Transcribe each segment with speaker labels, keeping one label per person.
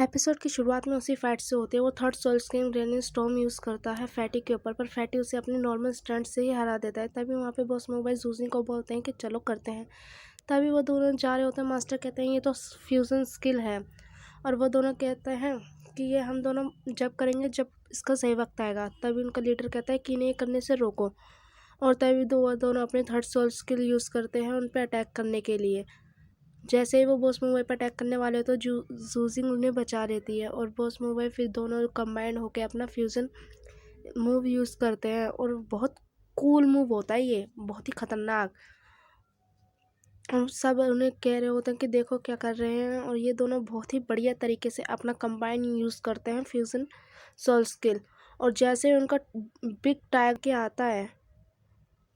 Speaker 1: Episode की शुरुआत में उसी फाइट से होती है। वो third soul skin raining storm use करता है फैटी के ऊपर, पर फैटी उसे अपने नॉर्मल स्टंट से ही हरा देता है। तभी वहाँ पे बॉस मोबाइल जूजिंग को बोलते हैं कि चलो करते हैं। तभी वो दोनों जा रहे होते हैं। मास्टर कहते हैं ये तो फ्यूज़न स्किल है, और वो दोनों कहते हैं कि ये हम दोनों जब करेंगे जब इसका सही वक्त आएगा। तभी उनका लीडर कहता है कि इन्हें करने से रोको, और तभी वो दोनों अपने थर्ड सोल स्किल यूज़ करते हैं उन पर अटैक करने के लिए। जैसे ही वो बॉस मोबाइल पर अटैक करने वाले हो तो जूजिंग उन्हें बचा लेती है, और बॉस मोबाइल फिर दोनों कंबाइंड होकर अपना फ्यूज़न मूव यूज़ करते हैं। और बहुत कूल मूव होता है ये, बहुत ही खतरनाक। और सब उन्हें कह रहे होते हैं कि देखो क्या कर रहे हैं, और ये दोनों बहुत ही बढ़िया तरीके से अपना कंबाइन यूज़ करते हैं फ्यूज़न सोल स्किल। और जैसे ही उनका बिग टाइगर के आता है,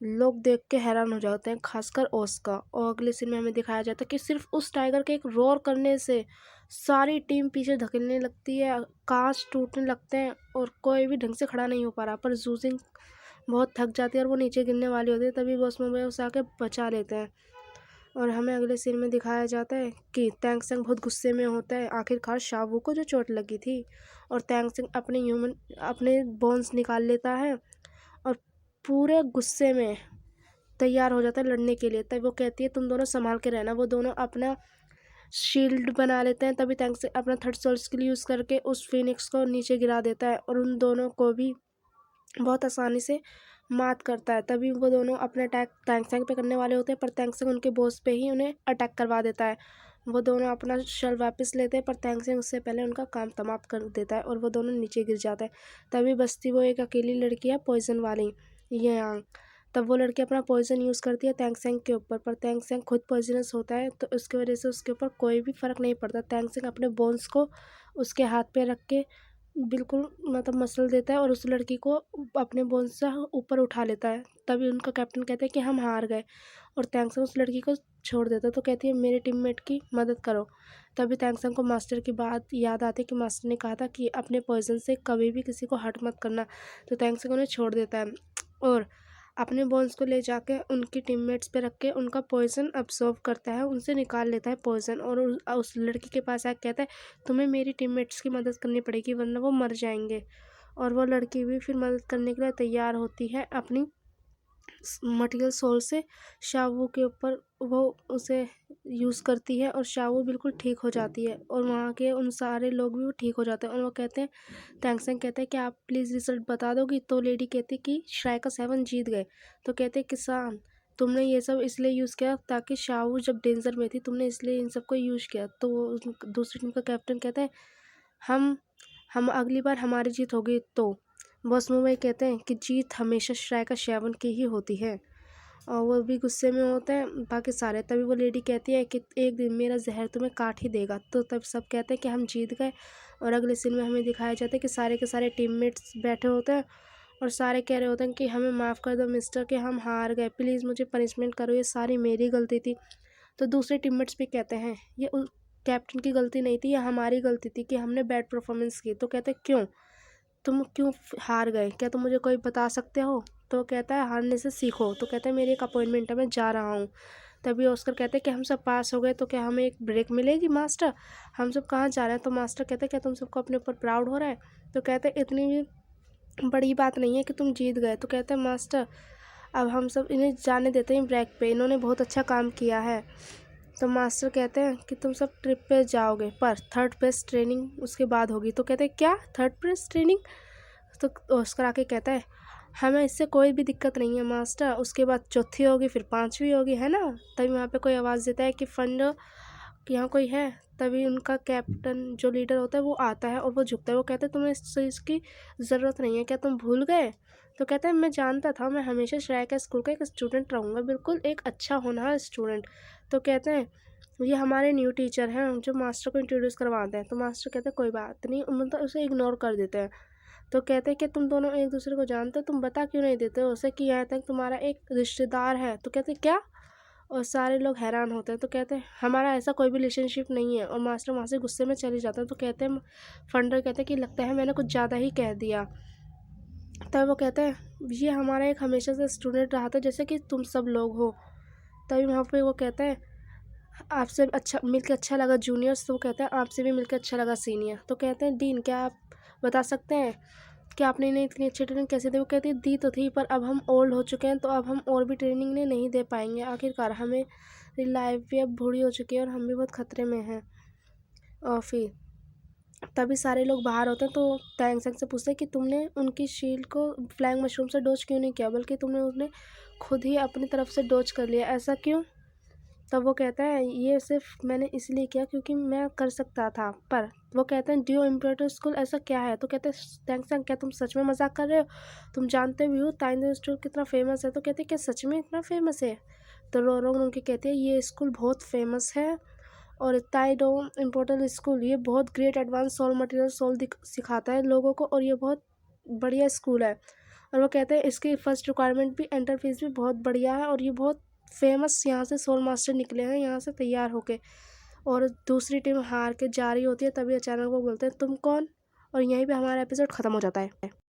Speaker 1: लोग देख के हैरान हो जाते हैं, खासकर ओस्का। और अगले सीन में हमें दिखाया जाता है कि सिर्फ उस टाइगर के एक रोर करने से सारी टीम पीछे धकेलने लगती है, कांच टूटने लगते हैं, और कोई भी ढंग से खड़ा नहीं हो पा रहा। पर जूजिंग बहुत थक जाती है और वो नीचे गिरने वाली होती है। तभी बॉस मोबाइल उसे आके बचा लेते हैं। और हमें अगले सीन में दिखाया जाता है कि तैंग सेंग बहुत गुस्से में होता है। आखिरकार शावू को जो चोट लगी थी, और तैंग सेंग अपने बोन्स निकाल लेता है और पूरे गुस्से में तैयार हो जाता है लड़ने के लिए। तब वो कहती है तुम दोनों संभाल के रहना। वो दोनों अपना शील्ड बना लेते हैं। तभी टैंक से अपना थर्ड सोल स्किल यूज़ करके उस फिनिक्स को नीचे गिरा देता है, और उन दोनों को भी बहुत आसानी से मात करता है। तभी वो दोनों अपना अटैक टैंक पे करने वाले होते हैं, पर टैंक उनके बॉस पे ही उन्हें अटैक करवा देता है। वो दोनों अपना शल वापस लेते हैं, पर टैंक उससे पहले उनका काम समाप्त कर देता है, और वो दोनों नीचे गिर जाते हैं। तभी बचती वो एक अकेली लड़की है पॉइजन वाली, यांग। तब वो लड़की अपना पॉइजन यूज़ करती है टैंक सेंग के ऊपर, पर टैंक सेंग खुद पॉइजनस होता है, तो उसकी वजह से उसके ऊपर कोई भी फ़र्क नहीं पड़ता। टैंक सेंग अपने बोन्स को उसके हाथ पे रख के बिल्कुल मतलब मसल देता है, और उस लड़की को अपने बोन्स से ऊपर उठा लेता है। तभी उनका कैप्टन कहता है कि हम हार गए, और टैंक सेंग उस लड़की को छोड़ देता है। तो कहती है मेरे टीममेट की मदद करो। तभी टैंक सेंग को मास्टर की बात याद आती है कि मास्टर ने कहा था कि अपने पॉइजन से कभी भी किसी को हर्ट मत करना। तो टैंक सेंग उन्हें छोड़ देता है, और अपने बॉन्स को ले जाके उनकी टीममेट्स पे रख के उनका पॉइजन अब्सॉर्ब करता है, उनसे निकाल लेता है पॉइजन। और उस लड़की के पास आके कहता है तुम्हें मेरी टीममेट्स की मदद करनी पड़ेगी वरना वो मर जाएंगे। और वो लड़की भी फिर मदद करने के लिए तैयार होती है अपनी मटेरियल सोल से शावू के ऊपर। वो उसे यूज़ करती है, और शावू बिल्कुल ठीक हो जाती है, और वहाँ के उन सारे लोग भी वो ठीक हो जाते हैं। और वो कहते हैं टैंगसेंग कहते हैं कि आप प्लीज़ रिजल्ट बता दोगी। तो लेडी कहती कि श्राइका 7 जीत गए। तो कहते हैं किसान तुमने ये सब इसलिए यूज़ किया ताकि शावू जब डेंजर में थी, तुमने इसलिए इन सबको यूज़ किया। तो दूसरी टीम का कैप्टन कहता है हम हम अगली बार हमारी जीत होगी। तो बॉस मोबाइल कहते हैं कि जीत हमेशा श्राइका 7 की ही होती है, और वो भी गुस्से में होते हैं बाकी सारे। तभी वो लेडी कहती है कि एक दिन मेरा जहर तुम्हें काट ही देगा। तो तब सब कहते हैं कि हम जीत गए। और अगले सीन में हमें दिखाया जाता है कि सारे के सारे टीममेट्स बैठे होते हैं, और सारे कह रहे होते हैं कि हमें माफ़ कर दो मिस्टर, कि हम हार गए, प्लीज़ मुझे पनिशमेंट करो, ये सारी मेरी गलती थी। तो दूसरे टीममेट्स भी कहते हैं ये कैप्टन की गलती नहीं थी, ये हमारी गलती थी कि हमने बैड परफॉर्मेंस की। तो कहते क्यों, तुम क्यों हार गए, क्या तुम मुझे कोई बता सकते हो। तो कहता है हारने से सीखो। तो कहता है मेरी एक अपॉइंटमेंट है, मैं जा रहा हूँ। तभी ऑस्कर कहते हैं कि हम सब पास हो गए, तो क्या हमें एक ब्रेक मिलेगी मास्टर, हम सब कहाँ जा रहे हैं। तो मास्टर कहते हैं क्या तुम सबको अपने ऊपर प्राउड हो रहा है। तो कहते हैं इतनी भी बड़ी बात नहीं है कि तुम जीत गए। तो कहते हैं मास्टर अब हम सब इन्हें जाने देते हैं ब्रेक पे, इन्होंने बहुत अच्छा काम किया है। तो मास्टर कहते हैं कि तुम सब ट्रिप पे जाओगे, पर थर्ड प्रेस ट्रेनिंग उसके बाद होगी। तो कहते हैं क्या थर्ड प्रेस ट्रेनिंग। तो ऑस्कर आके कहता है हमें इससे कोई भी दिक्कत नहीं है मास्टर, उसके बाद चौथी होगी, फिर पांचवी होगी, है ना। तभी वहाँ पे कोई आवाज़ देता है कि फंड यहाँ कोई है। तभी उनका कैप्टन जो लीडर होता है वो आता है, और वो झुकता है। वो कहता है तुम्हें इस चीज़ की ज़रूरत नहीं है, क्या तुम भूल गए। तो कहता है मैं जानता था, मैं हमेशा श्राइका स्कूल का एक स्टूडेंट रहूँगा, बिल्कुल एक अच्छा होनहार स्टूडेंट। तो कहते हैं ये हमारे न्यू टीचर हैं जो मास्टर को इंट्रोड्यूस करवाते हैं। तो मास्टर कहते हैं कोई बात नहीं, मतलब उसे इग्नोर कर देते हैं। तो कहते हैं कि तुम दोनों एक दूसरे को जानते हो, तुम बता क्यों नहीं देते हो उसे कि यहाँ तक तुम्हारा एक रिश्तेदार है। तो कहते हैं क्या, और सारे लोग हैरान होते हैं। तो कहते हैं हमारा ऐसा कोई भी रिलेशनशिप नहीं है, और मास्टर वहाँ से गुस्से में चले जाता है। तो कहते हैं फंडर कहते हैं कि लगता है मैंने कुछ ज़्यादा ही कह दिया। तब वो कहते हैं ये हमारा एक हमेशा से स्टूडेंट रहा था जैसे कि तुम सब लोग हो। तभी वहाँ पे वो कहता है आपसे अच्छा मिलके अच्छा लगा जूनियर्स, तो वो कहता है आपसे भी मिलके अच्छा लगा सीनियर। तो कहते हैं डीन क्या आप बता सकते हैं कि आपने इन्हें इतनी अच्छी ट्रेनिंग कैसे दी? वो कहती है दी तो थी, पर अब हम ओल्ड हो चुके हैं, तो अब हम और भी ट्रेनिंग इन्हें नहीं दे पाएंगे। आखिरकार हमें लाइफ भी अब बूढ़ी हो चुकी है और हम भी बहुत खतरे में हैं। और फिर तभी सारे लोग बाहर होते हैं, तो टैंग सेंग से पूछते हैं कि तुमने उनकी शील्ड को फ्लाइंग मशरूम से डोज क्यों नहीं किया, बल्कि तुमने उन्हें खुद ही अपनी तरफ से डोज कर लिया, ऐसा क्यों? तब वो कहता है ये सिर्फ मैंने इसलिए किया क्योंकि मैं कर सकता था। पर वो कहते हैं डियो इम्परेटर स्कूल ऐसा क्या है? तो कहते हैं थैंक्स, क्या तुम सच में मजाक कर रहे हो? तुम जानते भी हो ताइंदे स्कूल कितना फेमस है। तो कहते हैं क्या सच में इतना फेमस है? तो रोरोंग उनके कहते हैं ये स्कूल बहुत फेमस है, और ताइडो इम्पोर्टल स्कूल ये बहुत great advance soul material soul सिखाता है लोगों को, और ये बहुत बढ़िया स्कूल है। और वो कहते हैं इसकी फर्स्ट रिक्वायरमेंट भी एंटर फीस भी बहुत बढ़िया है, और ये बहुत फेमस यहाँ से सोल मास्टर निकले हैं यहाँ से तैयार होके। और दूसरी टीम हार के जा रही होती है, तभी अचानक वो बोलते हैं तुम कौन? और यहीं पे हमारा एपिसोड ख़त्म हो जाता है।